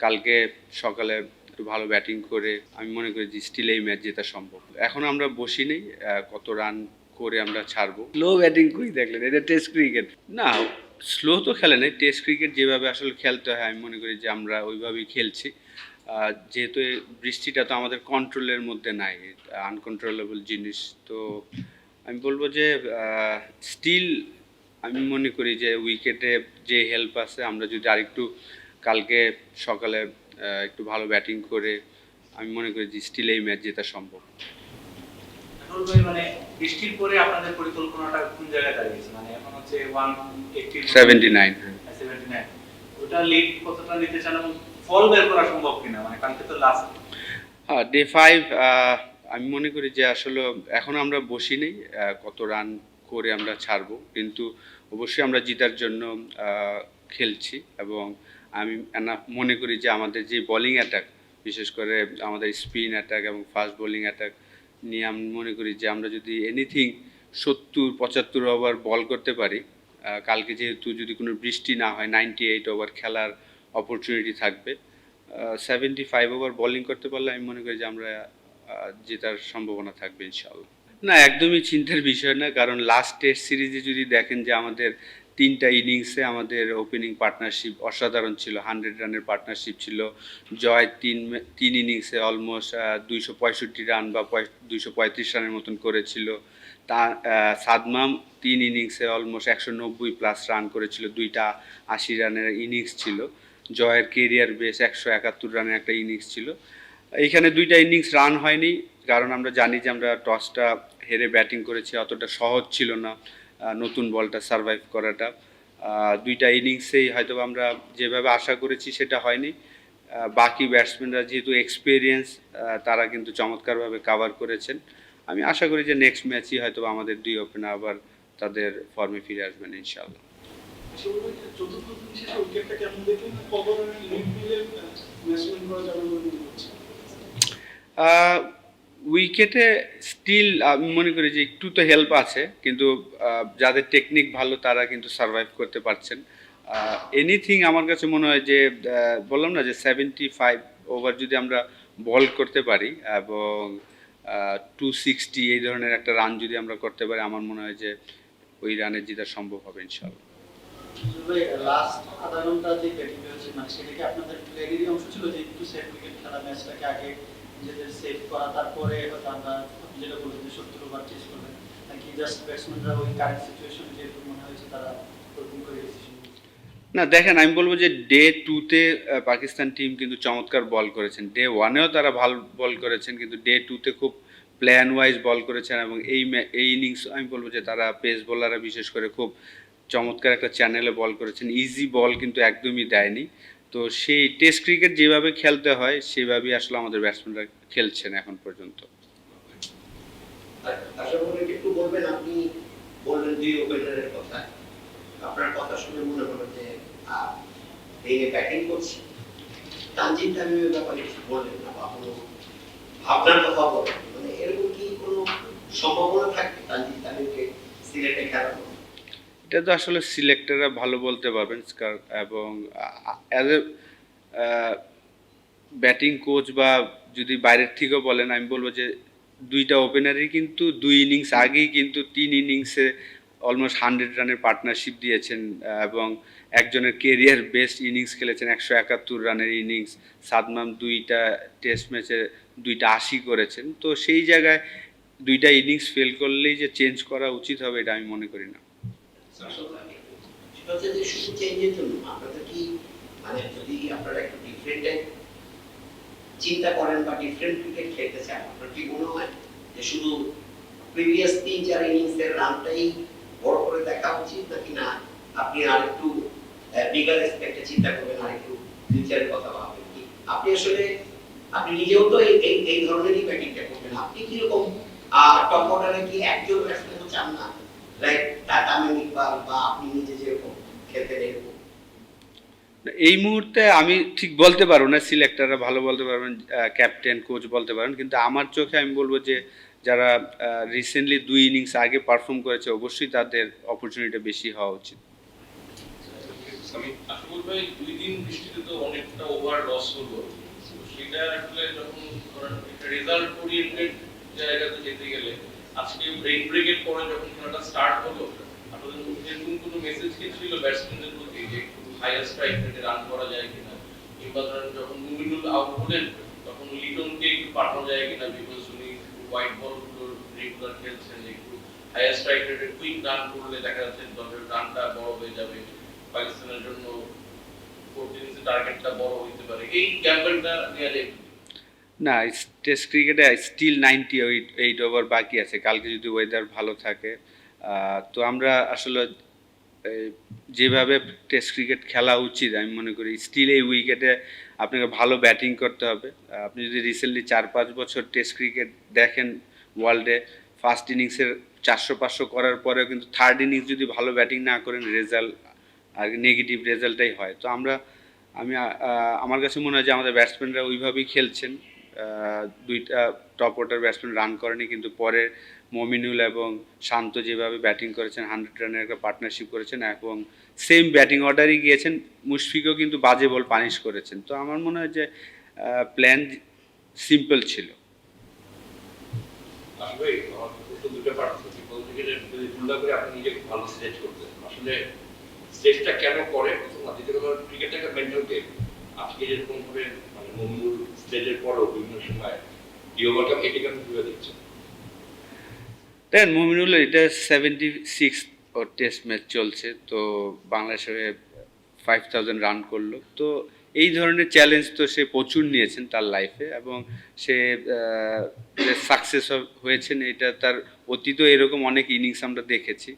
কালকে সকালে একটু ভালো ব্যাটিং করে আমি মনে করি যে স্টিল এই ম্যাচ জেতা সম্ভব। এখন আমরা বসি নেই, কত রান করে আমরা ছাড়বো। স্লো ব্যাটিং কই দেখলেন, এটা টেস্ট ক্রিকেট না। স্লো তো খেলে নেই, টেস্ট ক্রিকেট যেভাবে আসলে খেলতে হয় আমি মনে করি যে আমরা ওইভাবেই খেলছি। যেহেতু বৃষ্টিটা তো আমাদের কন্ট্রোলের মধ্যে নাই, আনকন্ট্রোলেবল জিনিস। তো আমি বলবো যে স্টিল আমি মনে করি যে উইকেটে যে হেল্প আছে, আমরা যদি আরেকটু কালকে সকালে একটু ভালো ব্যাটিং করে আমি মনে করি যে স্টিল এই ম্যাচ জেতা সম্ভব। মানে বৃষ্টির পরে আপনাদের পরিকল্পনাটা কোন জায়গায় দাঁড়িয়েছে? মানে এখন হচ্ছে 79 79 ওটা লিড কতটা নিতে চান এবং ফল বের করা সম্ভব কিনা? মানে কালকে তো লাস্ট ডে 5। আমি মনে করি যে আসলে এখন আমরা বসি নেই, কত রান করে আমরা ছাড়বো, কিন্তু অবশ্যই আমরা জিতার জন্য খেলছি। এবং আমি মনে করি যে আমাদের যে বোলিং অ্যাটাক, বিশেষ করে আমাদের স্পিন অ্যাটাক এবং ফাস্ট বোলিং অ্যাটাক নিয়ে আমি মনে করি যে আমরা যদি এনিথিং 70-75 ওভার বল করতে পারি, কালকে যেহেতু যদি কোনো বৃষ্টি না হয় 98 ওভার খেলার অপরচুনিটি থাকবে। 75 ওভার বোলিং করতে পারলে আমি মনে করি যে আমরা জেতার সম্ভাবনা থাকবে ইনশাআল্লাহ। না, একদমই চিন্তার বিষয় না, কারণ লাস্ট টেস্ট সিরিজে যদি দেখেন যে আমাদের 3টা ইনিংসে আমাদের ওপেনিং পার্টনারশিপ অসাধারণ ছিল, 100 রানের পার্টনারশিপ ছিল। জয় তিন ইনিংসে অলমোস্ট 265 রান বা 235 রানের মতন করেছিল। সাদমাম 3 ইনিংসে অলমোস্ট 190+ রান করেছিল, 2টা 80 রানের ইনিংস ছিল। জয়ের কেরিয়ার বেস 171 রানের একটা ইনিংস ছিল। এইখানে 2টা ইনিংস রান হয়নি, কারণ আমরা জানি যে আমরা টসটা হেরে ব্যাটিং করেছি, অতটা সহজ ছিল না নতুন বলটা সারভাইভ করাটা। 2টা ইনিংসেই হয়তো আমরা যেভাবে আশা করেছি সেটা হয়নি। বাকি ব্যাটসম্যানরা যেহেতু এক্সপিরিয়েন্স, তারা কিন্তু চমৎকারভাবে কাভার করেছেন। আমি আশা করি যে নেক্সট ম্যাচই হয়তো আমাদের 2 ওপেনার আবার তাদের ফর্মে ফিরে আসবেন ইনশাআল্লাহ। উইকেটে স্টিল আমি মনে করি যে একটু তো হেল্প আছে, কিন্তু যাদের টেকনিক ভালো তারা কিন্তু সারভাইভ করতে পারছেন। এনিথিং আমার কাছে মনে হয় যে বললাম না যে 75 ওভার যদি আমরা বল করতে পারি এবং 260 এই ধরনের একটা রান যদি আমরা করতে পারি, আমার মনে হয় যে ওই রানে জেতা সম্ভব হবে ইনশাআল্লাহ। লাস্ট আধা ঘন্টা যে ব্যাটিং হয়েছে, মানে সেটা কি আপনাদের প্ল্যানেরই অংশ ছিল যে একটু সেফ উইকেট খেলা, ম্যাচটাকে আগে নিজেদের সেভ করা, তারপরে হয়তো আমরা যেটা বলছি যে 70 ওভার চেস করবেন, নাকি জাস্ট ব্যাটসম্যানরা ওই কারেন্ট সিচুয়েশনে যেহেতু মনে হয়েছে তারা ওরকম করে ডিসিশন? না দেখেন, আমি বলবো যে ডে 2-তে পাকিস্তান টিম কিন্তু চমৎকার বল করেছেন। ডে 1-এও তারা ভালো বল করেছেন, কিন্তু ডে 2-তে খুব প্ল্যান ওয়াইজ বল করেছেন। এবং এই ইনিংস আমি বলবো যে তারা পেস বোলাররা বিশেষ করে খুব চমৎকার একটা চ্যানেলে বল করেছেন, ইজি বল কিন্তু একদমই দেয়নি। তো সেই টেস্ট ক্রিকেট যেভাবে খেলতে হয় সেভাবেই আসলে আমাদের ব্যাটসম্যানরা খেলছেন এখন পর্যন্ত। আশা করি একটু বলবেন, আপনি বললেন 2 ওপেনারের কথা, আপনার কথা শুনে মনে হলো যে ভেঙে ব্যাটিং করছি। তানজিদ তামিমের ব্যাপারে কিছু বললেন না বা কোনো ভাবনার কথা বলেন, মানে এরকম কি কোনো সম্ভাবনা থাকবে তানজিদ তামিমকে সিলেটে খেলানো? এটা তো আসলে সিলেক্টররা ভালো বলতে পারবেন, এবং অ্যাজ এ ব্যাটিং কোচ বা যদি বাইরের থেকেও বলেন, আমি বলবো যে 2টা ওপেনারই কিন্তু 2 ইনিংস আগেই কিন্তু 3 ইনিংসে অলমোস্ট 100 রানের পার্টনারশিপ দিয়েছেন। এবং একজনের কেরিয়ার বেস্ট ইনিংস খেলেছেন, 171 রানের ইনিংস। সাদমাম 2টা টেস্ট ম্যাচে 2টা 80 করেছেন। তো সেই জায়গায় 2টা ইনিংস ফেল করলেই যে চেঞ্জ করা উচিত হবে, এটা আমি মনে করি না। সেটা হচ্ছে যে শুধু চেঞ্জের জন্য আপনাদের কি, মানে যদি আপনারা একটু ডিফারেন্ট চিন্তা করেন বা ডিফারেন্ট ক্রিকেট খেলতে চান, আপনার কি মনে হয় যে শুধু প্রিভিয়াস 3-4 ইনিংসের রানটাই বড় করে দেখা উচিত, নাকি না আপনি আরেকটু বিগার এসপেক্টে চিন্তা করবেন, আরেকটু ফিউচারের কথা ভাববেন? কি আপনি আসলে আপনি নিজেও তো এই ধরনেরই ব্যাটিংটা করবেন, আপনি কিরকম টপ অর্ডারে কি একজন ব্যাটসম্যানও চান না, লাইক টাটা ইকবাল বা আপনি নিজে যেরকম খেলতেন এরকম? এই মুহূর্তে আমি ঠিক বলতে পারবো না, সিলেক্টররা ভালো বলতে পারবেন, ক্যাপ্টেন কোচ বলতে পারেন, কিন্তু আমার চোখে আমি বলবো যে যারা রিসেন্টলি 2 ইনিংস আগে পারফর্ম করেছে অবশ্যই তাদের অপরচুনিটি বেশি হওয়া উচিত। আমি আসলে ভাই 2 দিন বৃষ্টিতে তো অনেকটা ওভার লস হলো, তো সেটা আসলে যখন ধরেন একটা রেজাল্ট ওরিয়েন্টেড জায়গাতে যেতে গেলে আজকে ব্রেক ব্রেকের পরে যখন খেলাটা স্টার্ট হলো, আসলে এরকম কোনো মেসেজ কি ছিল ব্যাটসম্যানদের প্রতি যে একটু হাইয়ার স্ট্রাইক রেটে রান করা যায় কিনা, কিংবা ধরেন যখন মুমিনুল আউট হলেন তখন লিটনকে একটু পাঠানো যায় কিনা, বিকজ উনি হোয়াইট বল গুলো রেগুলার খেলছেন, একটু হাইয়ার স্ট্রাইক রেটে কুইক রান করলে দেখা যাচ্ছে দলের রানটা বড় হয়ে যাবে, পাকিস্তানের জন্য 14 ইনিংসের টার্গেটটা বড় হতে পারে, এই ক্যাম্পেইনটা নেওয়া যায়। না, টেস্ট ক্রিকেটে স্টিল 98 ওভার বাকি আছে। কালকে যদি ওয়েদার ভালো থাকে তো আমরা আসলে যেভাবে টেস্ট ক্রিকেট খেলা উচিত আমি মনে করি স্টিল এই উইকেটে আপনাকে ভালো ব্যাটিং করতে হবে। আপনি যদি রিসেন্টলি 4-5 বছর টেস্ট ক্রিকেট দেখেন ওয়ার্ল্ডে, ফার্স্ট ইনিংসের 400-500 করার পরেও কিন্তু থার্ড ইনিংস যদি ভালো ব্যাটিং না করেন রেজাল্ট আর নেগেটিভ রেজাল্টটাই হয়। তো আমার কাছে মনে হয় যে আমাদের ব্যাটসম্যানরা ওইভাবেই খেলছেন। দুইটা টপ অর্ডার ব্যাটসম্যান রান করেনি, কিন্তু পরে মমিনুল এবং শান্ত যেভাবে ব্যাটিং করেছেন 100 রানের একটা পার্টনারশিপ করেছেন এবং সেম ব্যাটিং অর্ডারই গিয়েছেন। মুশফিকও কিন্তু বাজে বল পানিশ করেছেন। তো আমার মনে হয় যে প্ল্যান সিম্পল ছিল। আসলে আমার প্রশ্ন দুটো পার্ট আছে, প্রথম থেকে যদি তুলনা করে আপনি নিজে খুব ভালো স্টেজ করতেন, আসলে স্টেজটা কেন করে প্রথম না, দ্বিতীয় কথা ক্রিকেটটা একটা মেন্টাল গেম। আজকে যেরকম ভাবে মানে মমিনুল স্টেজের পরও বিভিন্ন সময় ওভারকাম এটাকে আপনি কিভাবে দেখছেন? দেন মুমিনুল এটা 76 ওর টেস্ট ম্যাচ চলছে, তো বাংলাদেশে 5000 রান করলো। তো এই ধরনের চ্যালেঞ্জ তো সে প্রচুর নিয়েছেন তার লাইফে এবং সে সাকসেস হয়েছেন। এটা তার অতীতও এরকম অনেক ইনিংস আমরা দেখেছি।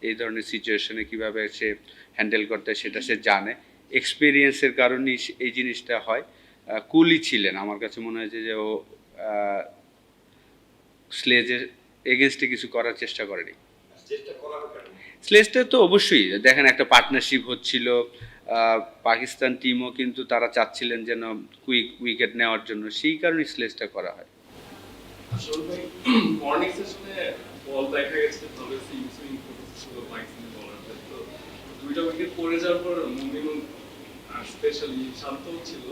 এই ধরনের সিচুয়েশনে কিভাবে সে হ্যান্ডেল করতে সেটা সে জানে। এক্সপিরিয়েন্সের কারণেই এই জিনিসটা হয়। কুলই ছিলেন, আমার কাছে মনে হয়েছে যে ও স্লেজের এগেনস্টে কিছু করার চেষ্টা করেনি। স্টেজটা করা হবে কেন? স্লেজটা তো অবশ্যই দেখেন একটা পার্টনারশিপ হচ্ছিল, পাকিস্তান টিমও কিন্তু তারা চাচ্ছিলেন যেন কুইক উইকেট নেওয়ার জন্য, সেই কারণে স্লেজটা করা হয়। আসলে ভাই মর্নিং সেশনে বল দেখা গেছে তবে সুইং করতেছিল পাকিস্তানি বলারদের, তো দুইটা উইকেট পড়ে যাওয়ার পর মুমিনুল স্পেশালি শান্ত ছিল,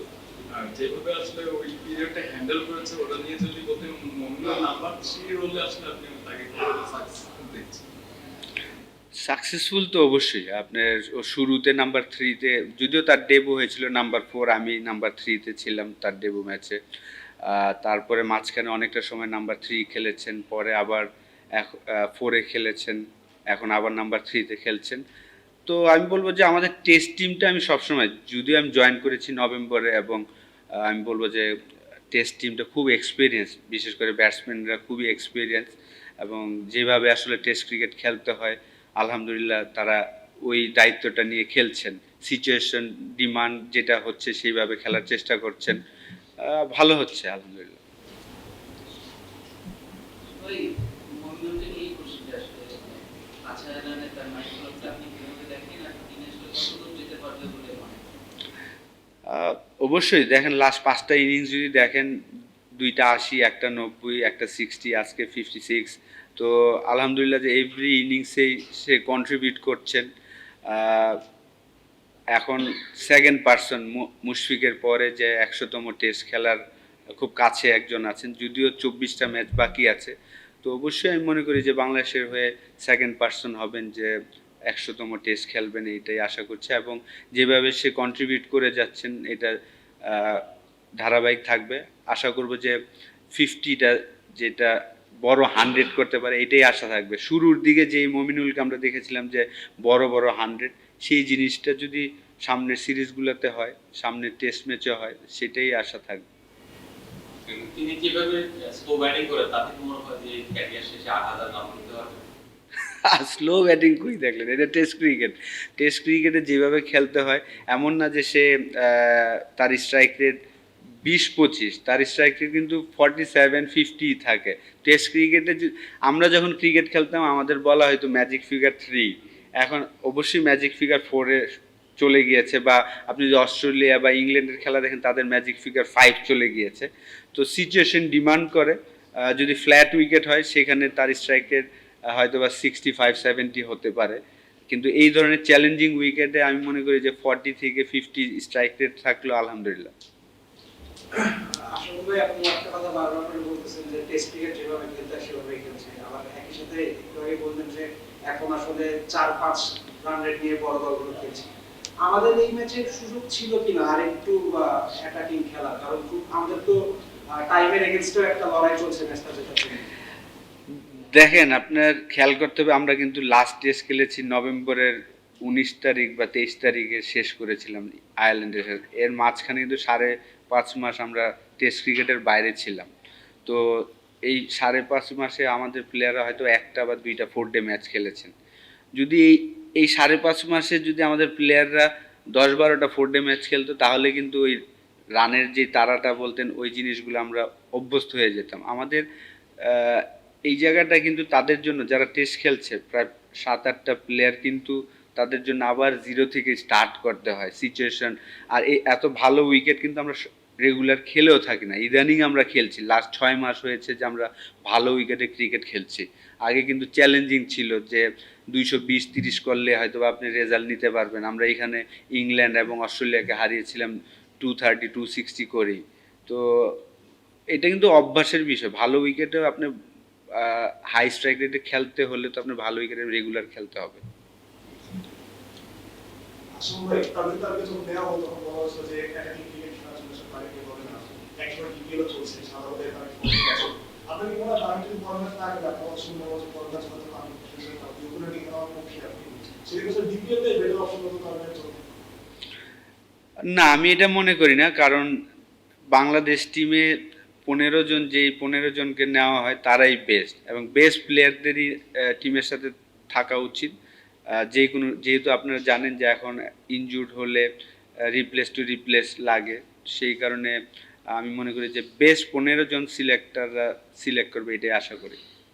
আর যেভাবে আসলে ওই পিরিয়ডটা হ্যান্ডেল করেছে ওটা নিয়ে যদি বলতে মুমিনুল নাম্বার 3 রোলে আসলে আপনি তাকে সাকসেসফুল দেখছেন। সাকসেসফুল তো অবশ্যই। আপনার ও শুরুতে নাম্বার 3-তে, যদিও তার ডেবু হয়েছিল নাম্বার 4, আমি নাম্বার 3-তে ছিলাম তার ডেবু ম্যাচে। তারপরে মাঝখানে অনেকটা সময় নাম্বার 3 খেলেছেন, পরে আবার 4-এ খেলেছেন, এখন আবার নাম্বার 3-তে খেলছেন। তো আমি বলবো যে আমাদের টেস্ট টিমটা আমি সবসময়, যদিও আমি জয়েন করেছি নভেম্বরে, এবং আমি বলবো যে টেস্ট টিমটা খুব এক্সপিরিয়েন্স, বিশেষ করে ব্যাটসম্যানরা খুবই এক্সপিরিয়েন্স, এবং যেভাবে আসলে টেস্ট ক্রিকেট খেলতে হয় আলহামদুলিল্লাহ তারা ওই দায়িত্বটা নিয়ে খেলছেন। সিচুয়েশন ডিমান্ড যেটা হচ্ছে সেইভাবে খেলার চেষ্টা করছেন, ভালো হচ্ছে আলহামদুলিল্লাহ। ওই মমিনুলকে নিয়েই কোশ্চেনটা আসলে আচ্ছা রানের তার মাইক্রোফোনটা আপনি কিভাবে দেখেন আর তিনি আসলে কতদূর যেতে পারবে বলে মনে হয়? অবশ্যই দেখেন লাস্ট 5টা ইনিংস যদি দেখেন, 2টা 80, একটা 90, একটা 60, আজকে 56। তো আলহামদুলিল্লাহ যে এভরি ইনিংসেই সে কন্ট্রিবিউট করছেন। এখন সেকেন্ড পারসন মুশফিকের পরে যে 100তম টেস্ট খেলার খুব কাছে একজন আছেন, যদিও 24টা ম্যাচ বাকি আছে। তো অবশ্যই আমি মনে করি যে বাংলাদেশের হয়ে সেকেন্ড পারসন হবেন যে 100তম টেস্ট খেলবেন, এইটাই আশা করছে। এবং যেভাবে সে কন্ট্রিবিউট করে যাচ্ছেন এটা ধারাবাহিক থাকবে। আশা করব যে 50টা যেটা বড় 100 করতে পারে, এটাই আশা থাকবে। শুরুর দিকে যেই মমিনুলকে আমরা দেখেছিলাম যে বড় বড় 100, সেই জিনিসটা যদি সামনের সিরিজগুলোতে হয়, সামনের টেস্ট ম্যাচে হয়, সেটাই আশা থাকবে। তিনি যেভাবে স্লো ব্যাটিং করে তাতে মনে হয় যে ক্যারিয়ার শেষে 8000 রান করতে পারবে। স্লো ব্যাটিং কই দেখলেন? এটা টেস্ট ক্রিকেট। টেস্ট ক্রিকেটে যেভাবে খেলতে হয়, এমন না যে সে তার স্ট্রাইক রেট 20-25, তার স্ট্রাইক রেট কিন্তু 47-50 থাকে। টেস্ট ক্রিকেটে আমরা যখন ক্রিকেট খেলতাম আমাদের বলা হয়তো ম্যাজিক ফিগার 3, এখন অবশ্যই ম্যাজিক ফিগার 4-এ চলে গিয়েছে। বা আপনি যদি অস্ট্রেলিয়া বা ইংল্যান্ডের খেলা দেখেন, তাদের ম্যাজিক ফিগার 5 চলে গিয়েছে। তো সিচুয়েশন ডিমান্ড করে, যদি ফ্ল্যাট উইকেট হয় সেখানে তার স্ট্রাইক রেট হয়তো বা 65-70 হতে পারে, কিন্তু এই ধরনের চ্যালেঞ্জিং উইকেটে আমি মনে করি যে 40 থেকে 50 স্ট্রাইক রেট থাকলো আলহামদুলিল্লাহ। আসলে ভাই আপনি একটা কথা বারবার করে বলতেছেন যে টেস্ট ক্রিকেট যেভাবে খেলতে হয় সেভাবেই খেলছে, আবার একই সাথে একটু আগে বললেন যে এখন আসলে 4-5 রান রেট নিয়ে বড় দলগুলো খেলছে। আমাদের এই ম্যাচে সুযোগ ছিল কিনা আর একটু অ্যাটাকিং খেলা, কারণ আমাদের তো টাইমের এগেইনস্টও একটা লড়াই চলছে ম্যাচটা জেতার জন্য। দেখেন, আপনার খেয়াল করতে হবে, আমরা কিন্তু লাস্ট টেস্ট খেলেছি নভেম্বরের 19 তারিখ বা 23 তারিখে শেষ করেছিলাম আয়ারল্যান্ডের সাথে। এর মাঝখানে কিন্তু 5.5 মাস আমরা টেস্ট ক্রিকেটের বাইরে ছিলাম। তো এই 5.5 মাসে আমাদের প্লেয়াররা হয়তো একটা বা দুইটা 4 ডে ম্যাচ খেলেছেন। যদি এই 5.5 মাসে যদি আমাদের প্লেয়াররা 10-12টা 4 ডে ম্যাচ খেলতো, তাহলে কিন্তু ওই রানের যে তাড়াটা বলতেন ওই জিনিসগুলো আমরা অভ্যস্ত হয়ে যেতাম। আমাদের এই জায়গাটা কিন্তু তাদের জন্য, যারা টেস্ট খেলছে প্রায় 7-8টা প্লেয়ার, কিন্তু তাদের জন্য আবার জিরো থেকে স্টার্ট করতে হয় সিচুয়েশন। আর এই এত ভালো উইকেট কিন্তু আমরা রেগুলার খেলেও থাকি না, ইদানিং আমরা খেলছি। লাস্ট 6 মাস হয়েছে যে আমরা ভালো উইকেটে ক্রিকেট খেলছি। আগে কিন্তু চ্যালেঞ্জিং ছিল যে 220-30 করলে হয়তো আপনি রেজাল্ট নিতে পারবেন। আমরা এখানে ইংল্যান্ড এবং অস্ট্রেলিয়াকে হারিয়েছিলাম 230-260 করেই। তো এটা কিন্তু অভ্যাসের বিষয়। ভালো উইকেটেও আপনি হাই স্ট্রাইক রেটে খেলতে হলে তো আপনার ভালো উইকেটে রেগুলার খেলতে হবে। আসলে ভাই তাদের তারকে যখন নেওয়া হতো তখন বলা হচ্ছে যে অ্যাটাকিং ক্রিকেট খেলার জন্য সব বাইরে কেউ হবে না, একসময় ডিপিএলও চলছে সাধারণত এখানে আপনি কি মনে হয় আমি যদি বড় ম্যাচ না খেলে আপনার সুন্দর মতো বড় ম্যাচ হয়তো আমি ওগুলো নিয়ে নেওয়ার পক্ষে আপনি সেদিকে ডিপিএল এ বেটার অপশন হতো কারণে চলবে না, আমি এটা মনে করি না, কারণ বাংলাদেশ টিমে 15 জন, যেই 15 জনকে নেওয়া হয় তারাই বেস্ট, এবং বেস্ট প্লেয়ারদেরই টিমের সাথে থাকা উচিত। যেহেতু আপনারা জানেন যে এখন ইনজুর্ড হলে রিপ্লেস লাগে, সেই কারণে আমি মনে করি যে বেস্ট 15 জন সিলেক্টররা সিলেক্ট করবে, এটাই আশা করি।